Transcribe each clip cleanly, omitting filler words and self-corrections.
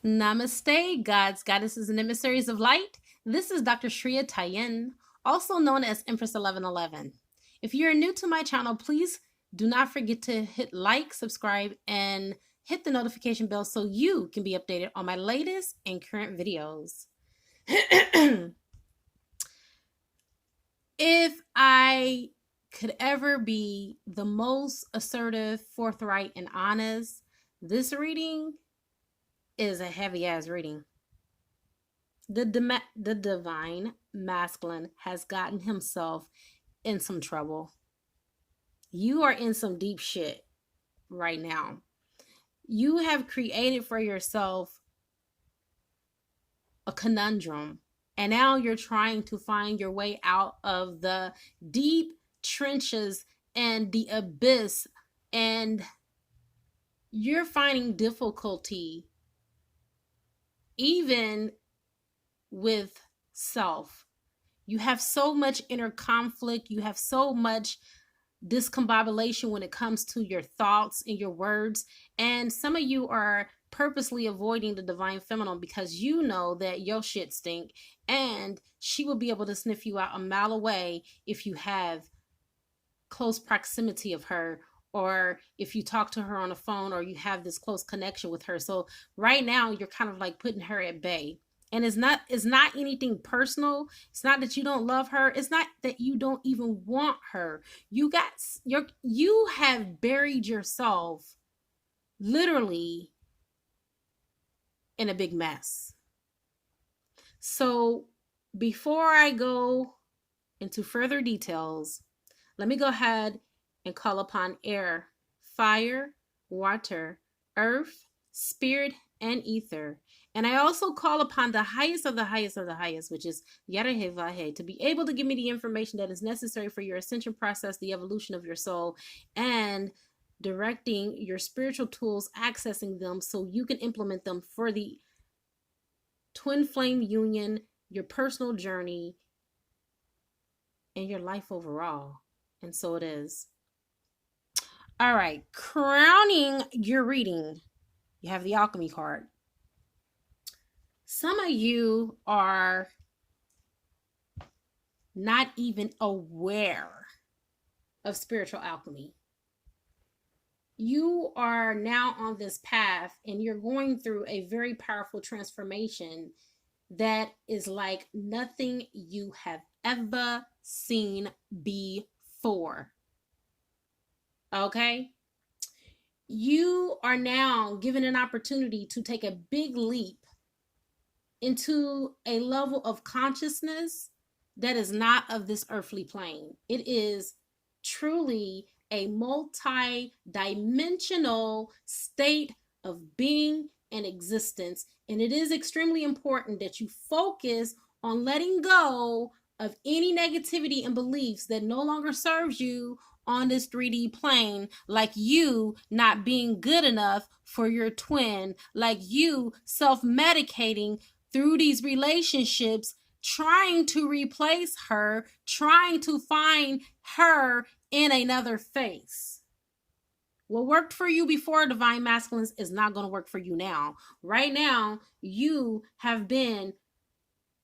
Namaste, gods, goddesses, and emissaries of light. This is Dr. Shreya Tajen, also known as Empress 1111. If you're new to my channel, please do not forget to hit like, subscribe, and hit the notification bell so you can be updated on my latest and current videos. If I could ever be the most assertive, forthright, and honest, this reading is a heavy ass reading. The divine masculine has gotten himself in some trouble. You are in some deep shit right now. You have created for yourself a conundrum, and now you're trying to find your way out of the deep trenches and the abyss, and you're finding difficulty even with self. You have so much inner conflict. You have so much discombobulation when it comes to your thoughts and your words. And some of you are purposely avoiding the divine feminine because you know that your shit stink and she will be able to sniff you out a mile away if you have close proximity of her, or if you talk to her on the phone, or you have this close connection with her. So right now you're kind of like putting her at bay. And it's not anything personal. It's not that you don't love her. It's not that you don't even want her. You have buried yourself literally in a big mess. So before I go into further details, let me go ahead and call upon air, fire, water, earth, spirit, and ether. And I also call upon the highest of the highest of the highest, which is Yarahe Vahe, to be able to give me the information that is necessary for your ascension process, the evolution of your soul, and directing your spiritual tools, accessing them so you can implement them for the twin flame union, your personal journey, and your life overall. And so it is. All right, crowning your reading, you have the alchemy card. Some of you are not even aware of spiritual alchemy. You are now on this path and you're going through a very powerful transformation that is like nothing you have ever seen before. Okay? You are now given an opportunity to take a big leap into a level of consciousness that is not of this earthly plane. It is truly a multi-dimensional state of being and existence. And it is extremely important that you focus on letting go of any negativity and beliefs that no longer serves you on this 3D plane, like you not being good enough for your twin, like you self-medicating through these relationships, trying to replace her, trying to find her in another face. What worked for you before, divine masculines, is not going to work for you now. Right now, you have been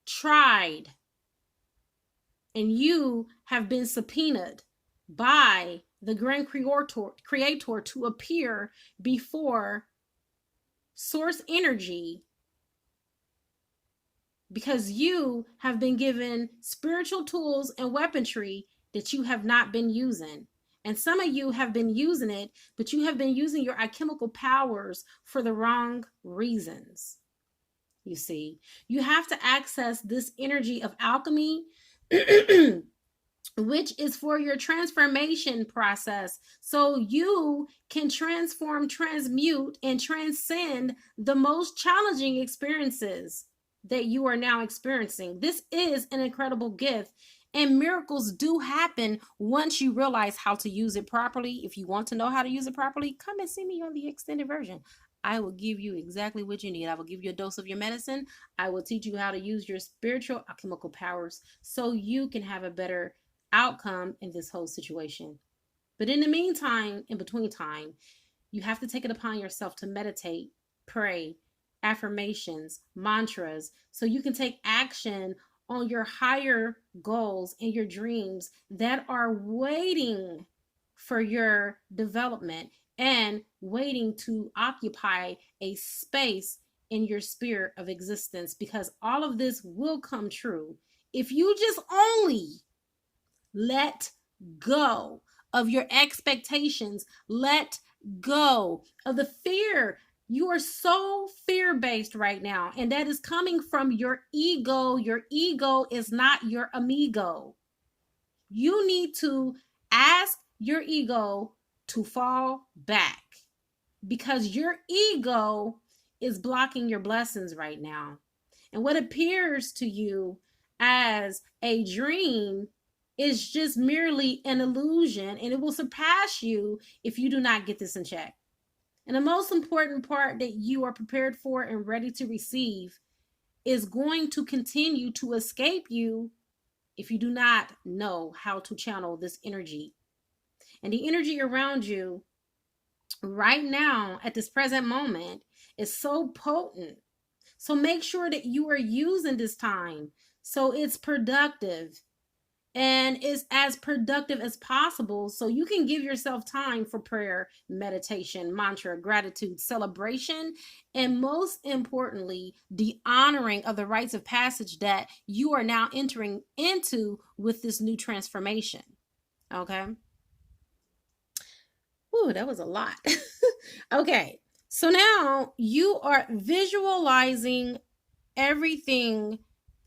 tried and you have been subpoenaed by the Grand Creator to appear before source energy, because you have been given spiritual tools and weaponry that you have not been using. And some of you have been using it, but you have been using your alchemical powers for the wrong reasons. You see, you have to access this energy of alchemy, which is for your transformation process, so you can transform, transmute, and transcend the most challenging experiences that you are now experiencing. This is an incredible gift, and miracles do happen once you realize how to use it properly. If you want to know how to use it properly, come and see me on the extended version. I will give you exactly what you need. I will give you a dose of your medicine. I will teach you how to use your spiritual alchemical powers so you can have a better outcome in this whole situation. But in the meantime, in between time, you have to take it upon yourself to meditate, pray, affirmations, mantras, so you can take action on your higher goals and your dreams that are waiting for your development and waiting to occupy a space in your sphere of existence, because all of this will come true if you just only let go of your expectations, let go of the fear. You are so fear-based right now, and that is coming from your ego. Your ego is not your amigo. You need to ask your ego to fall back, because your ego is blocking your blessings right now. And what appears to you as a dream is just merely an illusion, and it will surpass you if you do not get this in check. And the most important part that you are prepared for and ready to receive is going to continue to escape you if you do not know how to channel this energy. And the energy around you right now at this present moment is so potent. So make sure that you are using this time so it's productive and is as productive as possible, so you can give yourself time for prayer, meditation, mantra, gratitude, celebration, and most importantly, the honoring of the rites of passage that you are now entering into with this new transformation. Okay. Ooh, that was a lot. Okay. So now you are visualizing everything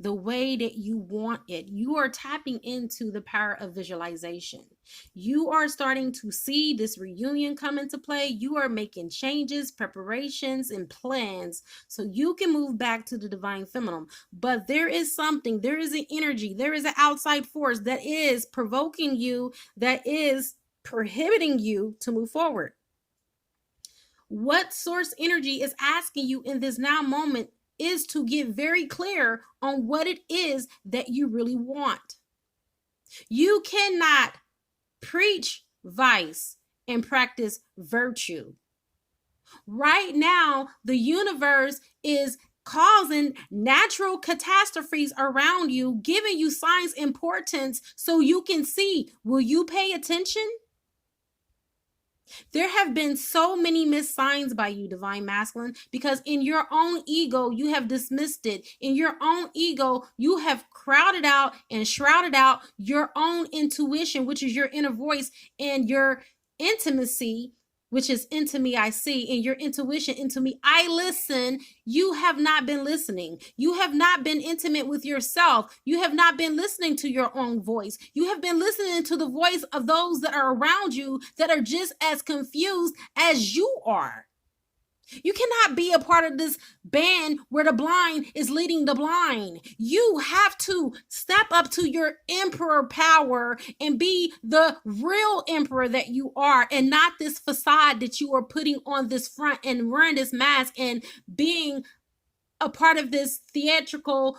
the way that you want it. You are tapping into the power of visualization. You are starting to see this reunion come into play. You are making changes, preparations, and plans so you can move back to the divine feminine. But there is something, there is an energy, there is an outside force that is provoking you, that is prohibiting you to move forward. What source energy is asking you in this now moment is to get very clear on what it is that you really want. You cannot preach vice and practice virtue. Right now, the universe is causing natural catastrophes around you, giving you signs of importance so you can see. Will you pay attention? There have been so many missed signs by you, divine masculine, because in your own ego, you have dismissed it. In your own ego, you have crowded out and shrouded out your own intuition, which is your inner voice, and your intimacy, which is into me I see, and your intuition, into me I listen. You have not been listening. You have not been intimate with yourself. You have not been listening to your own voice. You have been listening to the voice of those that are around you that are just as confused as you are. You cannot be a part of this band where the blind is leading the blind. You have to step up to your emperor power and be the real emperor that you are, and not this facade that you are putting on this front and wearing this mask and being a part of this theatrical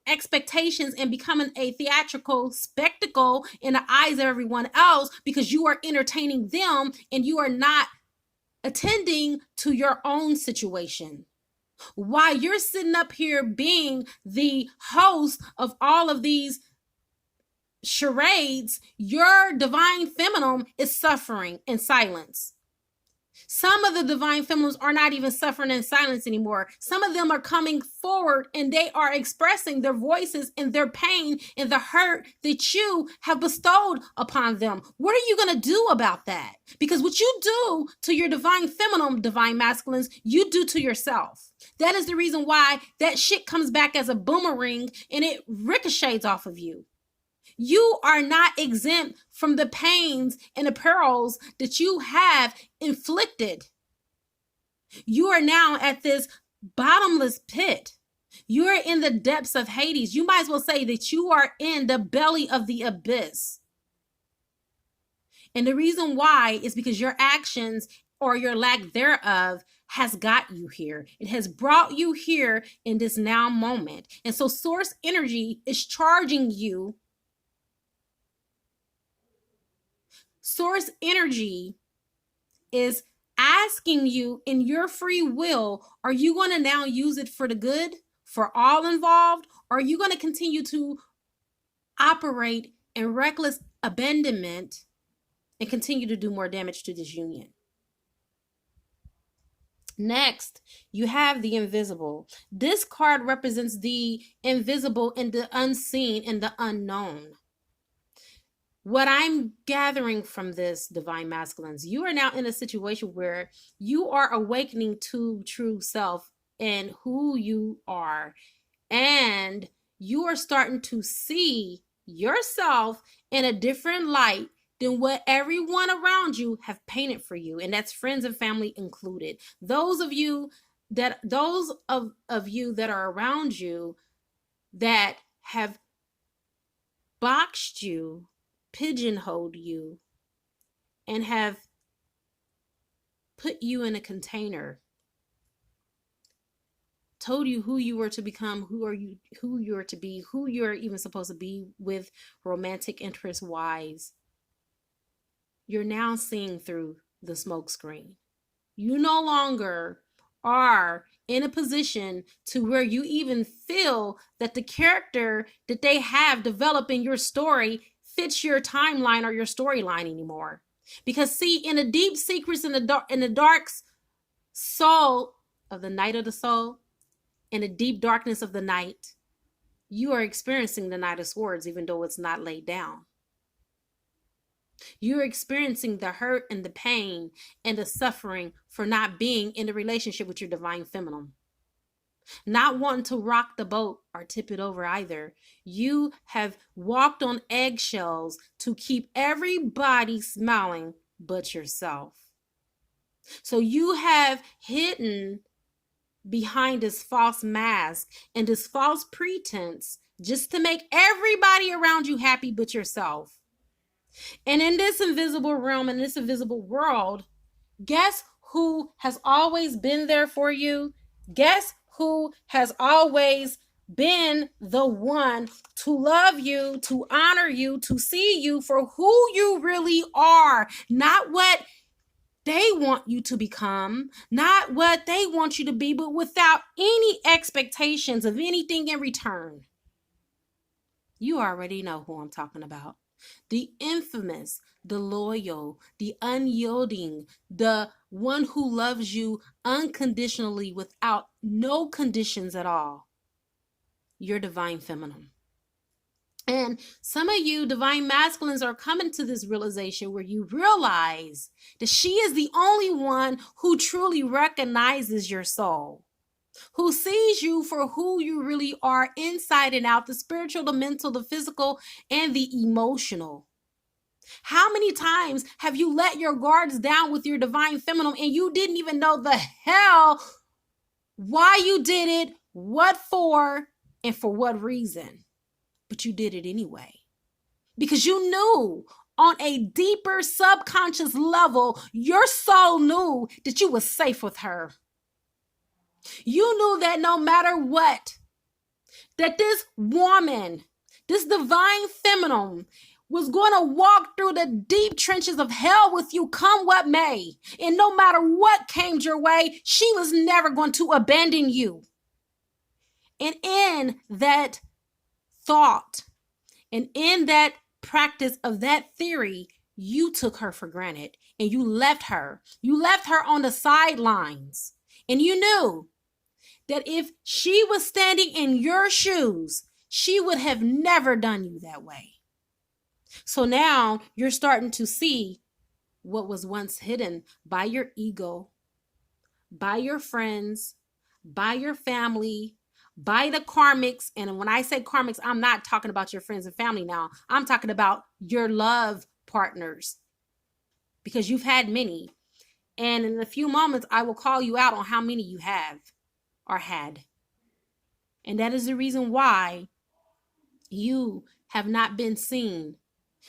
expectations and becoming a theatrical spectacle in the eyes of everyone else, because you are entertaining them and you are not attending to your own situation. While you're sitting up here being the host of all of these charades, your divine feminine is suffering in silence. Some of the divine feminines are not even suffering in silence anymore. Some of them are coming forward and they are expressing their voices and their pain and the hurt that you have bestowed upon them. What are you going to do about that? Because what you do to your divine feminine, divine masculines, you do to yourself. That is the reason why that shit comes back as a boomerang and it ricochets off of you. You are not exempt from the pains and the perils that you have inflicted. You are now at this bottomless pit. You are in the depths of Hades. You might as well say that you are in the belly of the abyss. And the reason why is because your actions or your lack thereof has got you here. It has brought you here in this now moment. And so source energy is charging you. Source energy is asking you in your free will, are you going to now use it for the good, for all involved? Or are you going to continue to operate in reckless abandonment and continue to do more damage to this union? Next, you have the invisible. This card represents the invisible and the unseen and the unknown. What I'm gathering from this, divine masculines, you are now in a situation where you are awakening to true self and who you are. And you are starting to see yourself in a different light than what everyone around you have painted for you. And that's friends and family included. Those of you that are around you that have boxed you, pigeonholed you, and have put you in a container, told you who you were to become, who you're to be, who you're even supposed to be with romantic interest wise. You're now seeing through the smoke screen. You no longer are in a position to where you even feel that the character that they have developed in your story fits your timeline or your storyline anymore. Because see, in the deep secrets, in the dark soul of the night of the soul, in the deep darkness of the night, you are experiencing the Knight of Swords, even though it's not laid down. You're experiencing the hurt and the pain and the suffering for not being in a relationship with your divine feminine. Not wanting to rock the boat or tip it over either. You have walked on eggshells to keep everybody smiling but yourself. So you have hidden behind this false mask and this false pretense just to make everybody around you happy but yourself. And in this invisible realm, in this invisible world, guess who has always been there for you? Guess who has always been the one to love you, to honor you, to see you for who you really are, not what they want you to become, not what they want you to be, but without any expectations of anything in return. You already know who I'm talking about. The infamous, the loyal, the unyielding, the one who loves you unconditionally without no conditions at all. Your divine feminine. And some of you divine masculines are coming to this realization where you realize that she is the only one who truly recognizes your soul, who sees you for who you really are inside and out, the spiritual, the mental, the physical, and the emotional. How many times have you let your guards down with your divine feminine and you didn't even know the hell why you did it, what for, and for what reason? But you did it anyway. Because you knew on a deeper subconscious level, your soul knew that you were safe with her. You knew that no matter what, that this woman, this divine feminine, was going to walk through the deep trenches of hell with you, come what may. And no matter what came your way, she was never going to abandon you. And in that thought, and in that practice of that theory, you took her for granted and you left her. You left her on the sidelines. And you knew that if she was standing in your shoes, she would have never done you that way. So now you're starting to see what was once hidden by your ego, by your friends, by your family, by the karmics. And when I say karmics, I'm not talking about your friends and family now. I'm talking about your love partners, because you've had many. And in a few moments, I will call you out on how many you have or had. And that is the reason why you have not been seen.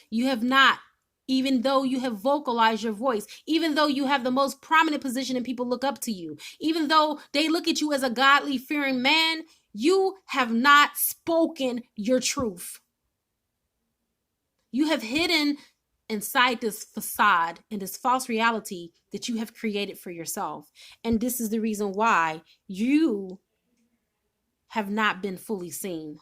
You have not, even though you have vocalized your voice, even though you have the most prominent position and people look up to you, even though they look at you as a godly, fearing man, you have not spoken your truth. You have hidden inside this facade and this false reality that you have created for yourself. And this is the reason why you have not been fully seen.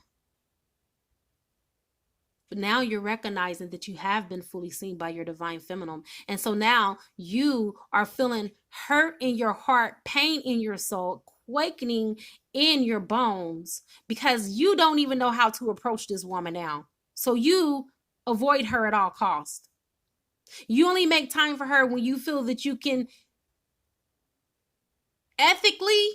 But now you're recognizing that you have been fully seen by your divine feminine. And so now you are feeling hurt in your heart, pain in your soul, quaking in your bones, because you don't even know how to approach this woman now. So you avoid her at all costs. You only make time for her when you feel that you can ethically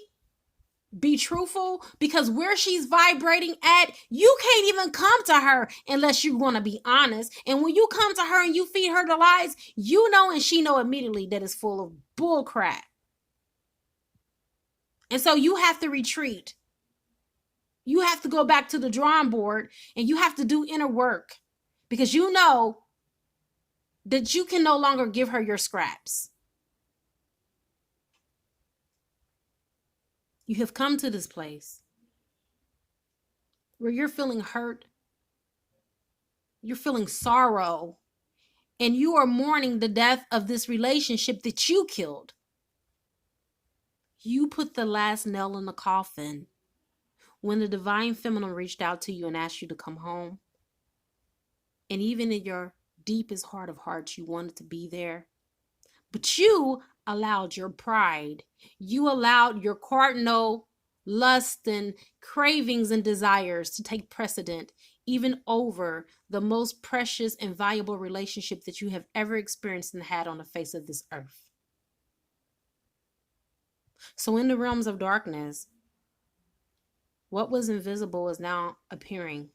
be truthful, because where she's vibrating at, you can't even come to her unless you want to be honest. And when you come to her and you feed her the lies, you know and she know immediately that it's full of bull crap. And so you have to retreat. You have to go back to the drawing board and you have to do inner work, because you know that you can no longer give her your scraps. You have come to this place where you're feeling hurt, you're feeling sorrow, and you are mourning the death of this relationship that you killed. You put the last nail in the coffin when the divine feminine reached out to you and asked you to come home. And even in your deepest heart of hearts, you wanted to be there. But you allowed your pride, you allowed your cardinal lust and cravings and desires to take precedent even over the most precious and valuable relationship that you have ever experienced and had on the face of this earth. So in the realms of darkness, what was invisible is now appearing.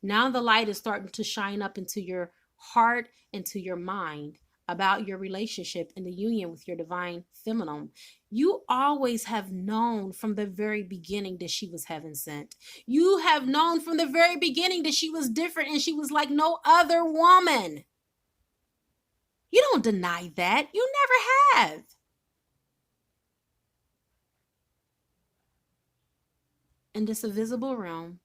Now the light is starting to shine up into your heart, into your mind, about your relationship and the union with your divine feminine. You always have known from the very beginning that she was heaven sent. You have known from the very beginning that she was different and she was like no other woman. You don't deny that. You never have. In this invisible realm,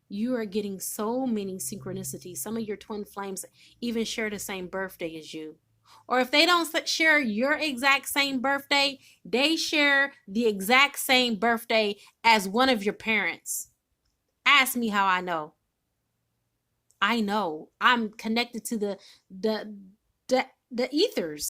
you are getting so many synchronicities. Some of your twin flames even share the same birthday as you. Or if they don't share your exact same birthday, they share the exact same birthday as one of your parents. Ask me how I know. I know. I'm connected to the ethers.